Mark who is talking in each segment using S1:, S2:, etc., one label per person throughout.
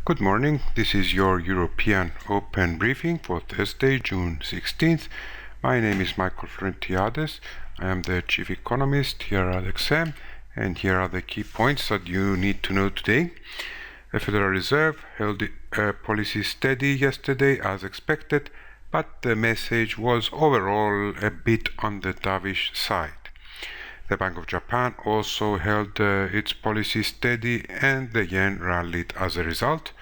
S1: Good morning, this is your European Open Briefing for Thursday, June 16th. My name is Michael Florentiades. I am the Chief Economist here at XM, and here are the key points that you need to know today. The Federal Reserve held policy steady yesterday as expected, but the message was overall a bit on the dovish side. The Bank of Japan also held its policy steady and the yen rallied as a result.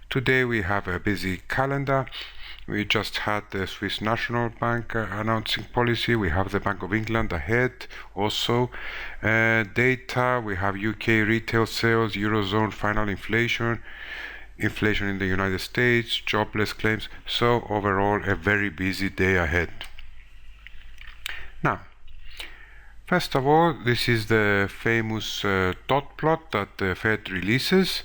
S1: Today we have a busy calendar. We just had the Swiss National Bank announcing policy. We have the Bank of England ahead also. Data, we have UK retail sales, Eurozone final inflation in the United States, jobless claims. So overall a very busy day ahead. Now, first of all, this is the famous dot plot that the Fed releases,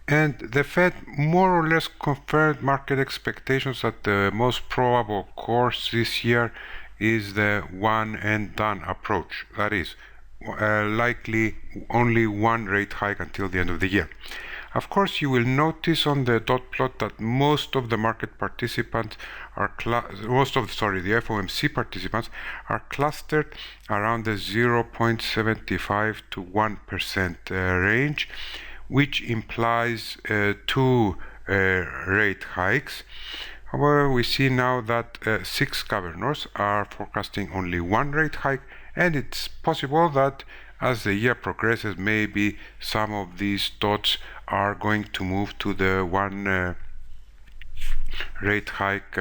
S1: and the Fed more or less confirmed market expectations that the most probable course this year is the one and done approach. That is, likely only one rate hike until the end of the year. Of course, you will notice on the dot plot that most of the market participants the FOMC participants are clustered around the 0.75 to 1% range, which implies two rate hikes. However, we see now that 6 governors are forecasting only one rate hike, and it's possible that as the year progresses, maybe some of these dots are going to move to the one rate hike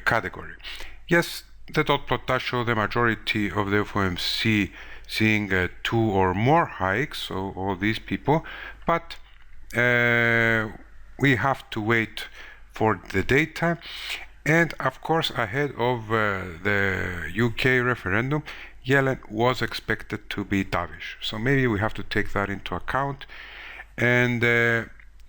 S1: category. Yes, the dot plot does show the majority of the FOMC seeing 2 or more hikes, so all these people, but we have to wait for the data. And of course, ahead of the UK referendum, Yellen was expected to be dovish. So maybe we have to take that into account. And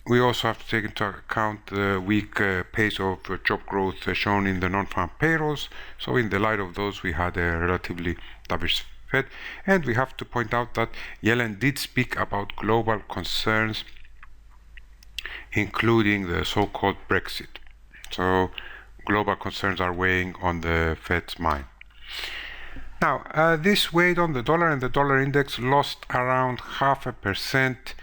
S1: we also have to take into account the weak pace of job growth shown in the non-farm payrolls. So in the light of those, we had a relatively dovish Fed. And we have to point out that Yellen did speak about global concerns, including the so-called Brexit. So global concerns are weighing on the Fed's mind. Now, this weighed on the dollar, and the dollar index lost around 0.5%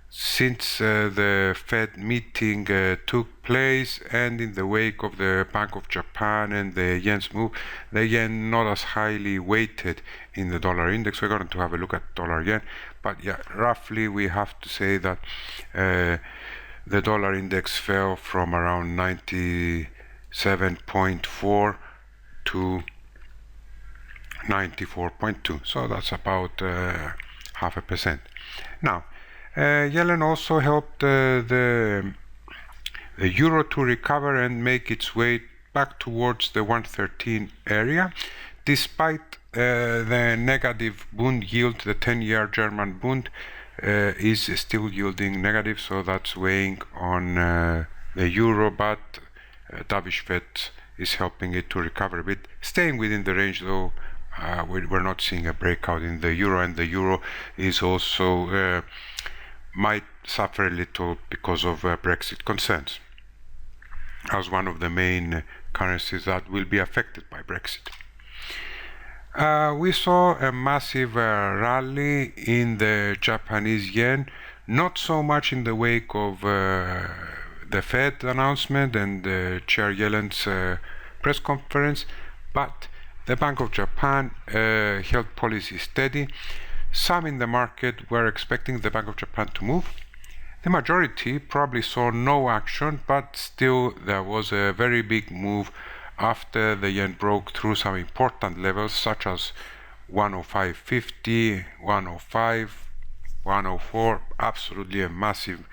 S1: since the Fed meeting took place, and in the wake of the Bank of Japan and the yen's move, the yen not as highly weighted in the dollar index. We're going to have a look at dollar yen, but yeah, roughly we have to say that the dollar index fell from around 97.4 to 94.2, so that's about 0.5%. Now, Yellen also helped the euro to recover and make its way back towards the 113 area, despite the negative Bund yield. The 10-year German Bund is still yielding negative, so that's weighing on the euro, but dovish Fed is helping it to recover a bit, staying within the range though. We're not seeing a breakout in the euro, and the euro is also might suffer a little because of Brexit concerns, as one of the main currencies that will be affected by Brexit. We saw a massive rally in the Japanese yen, not so much in the wake of the Fed announcement and Chair Yellen's press conference, but the Bank of Japan held policy steady. Some in the market were expecting the Bank of Japan to move. The majority probably saw no action, but still there was a very big move after the yen broke through some important levels such as 105.50, 105, 104, absolutely a massive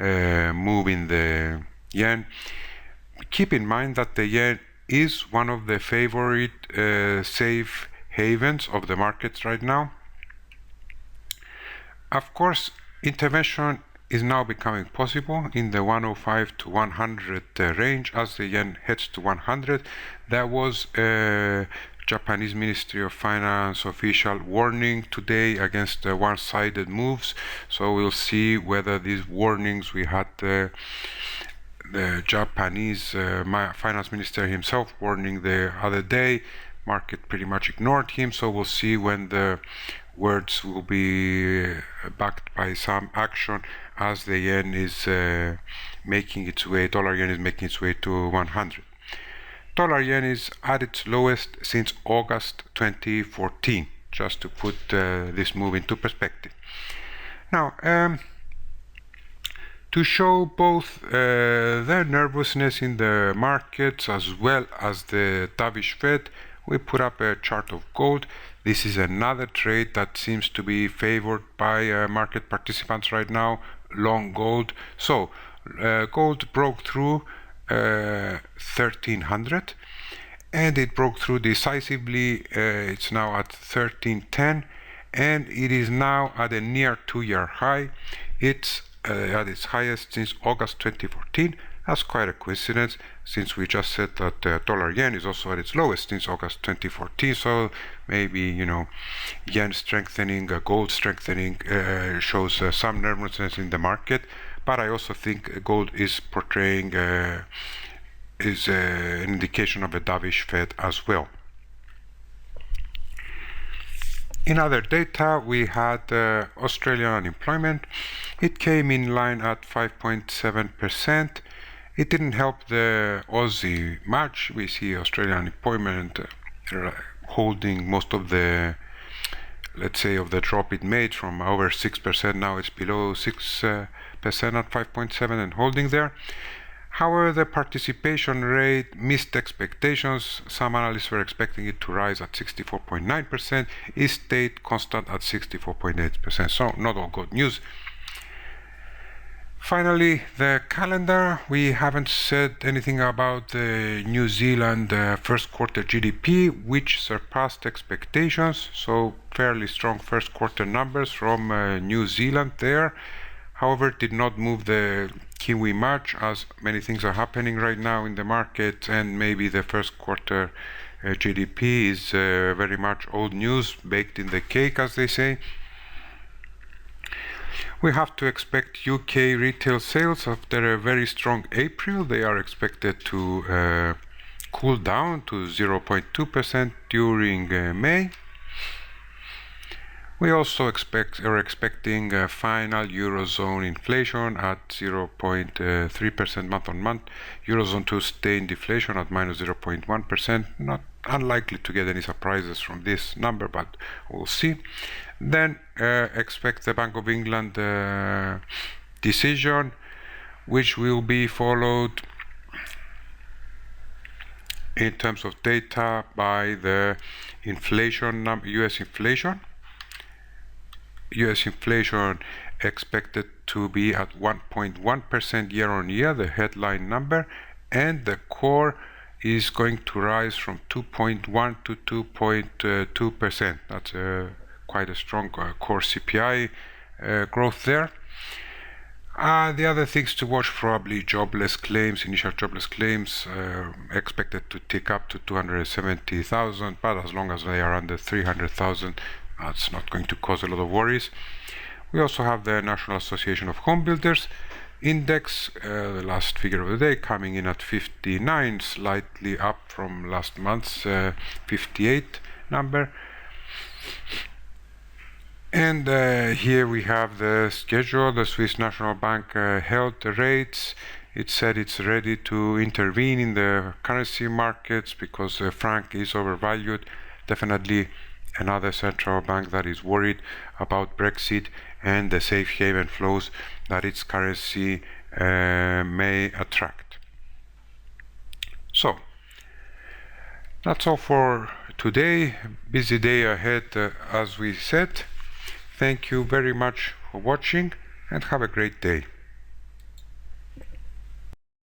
S1: move in the yen. Keep in mind that the yen is one of the favorite safe havens of the markets right now. Of course, intervention is now becoming possible in the 105 to 100 range as the yen heads to 100. There was a Japanese Ministry of Finance official warning today against one-sided moves. So we'll see whether these warnings, we had the Japanese finance minister himself warning the other day. Market pretty much ignored him, so we'll see when the words will be backed by some action as the yen is making its way, dollar yen is making its way to 100. Dollar yen is at its lowest since August 2014, just to put this move into perspective. Now, to show both the nervousness in the markets as well as the dovish Fed, we put up a chart of gold. This is another trade that seems to be favored by market participants right now, long gold. So gold broke through 1300 and it broke through decisively. It's now at 1310 and it is now at a near 2-year high. It's at its highest since August 2014. That's quite a coincidence, since we just said that dollar yen is also at its lowest since August 2014. So maybe, yen strengthening, gold strengthening shows some nervousness in the market. But I also think gold is portraying is an indication of a dovish Fed as well. In other data, we had Australian unemployment. It came in line at 5.7%. It didn't help the Aussie much. We see Australian unemployment holding most of the, let's say, of the drop it made from over 6%. Now it's below 6% at 5.7% and holding there. However, the participation rate missed expectations. Some analysts were expecting it to rise at 64.9%. It stayed constant at 64.8%. So not all good news. Finally, the calendar. We haven't said anything about the New Zealand first quarter GDP, which surpassed expectations. So fairly strong first quarter numbers from New Zealand there. However, did not move the Kiwi much, as many things are happening right now in the market, and maybe the first quarter GDP is very much old news, baked in the cake, as they say. We have to expect UK retail sales after a very strong April. They are expected to cool down to 0.2% during May. We also are expecting final Eurozone inflation at 0.3% month on month. Eurozone to stay in deflation at minus 0.1%. Not unlikely to get any surprises from this number, but we'll see. Then expect the Bank of England decision, which will be followed in terms of data by the inflation, US inflation. US inflation expected to be at 1.1% year on year, the headline number, and the core is going to rise from 2.1 to 2.2%. That's quite a strong core CPI growth there. The other things to watch, probably jobless claims, initial jobless claims expected to tick up to 270,000, but as long as they are under 300,000, that's not going to cause a lot of worries. We also have the National Association of Home Builders Index, the last figure of the day, coming in at 59, slightly up from last month's 58 number. And here we have the schedule. The Swiss National Bank held the rates. It said it's ready to intervene in the currency markets because the franc is overvalued. Definitely another central bank that is worried about Brexit and the safe haven flows that its currency may attract. So that's all for today. Busy day ahead, as we said. Thank you very much for watching and have a great day.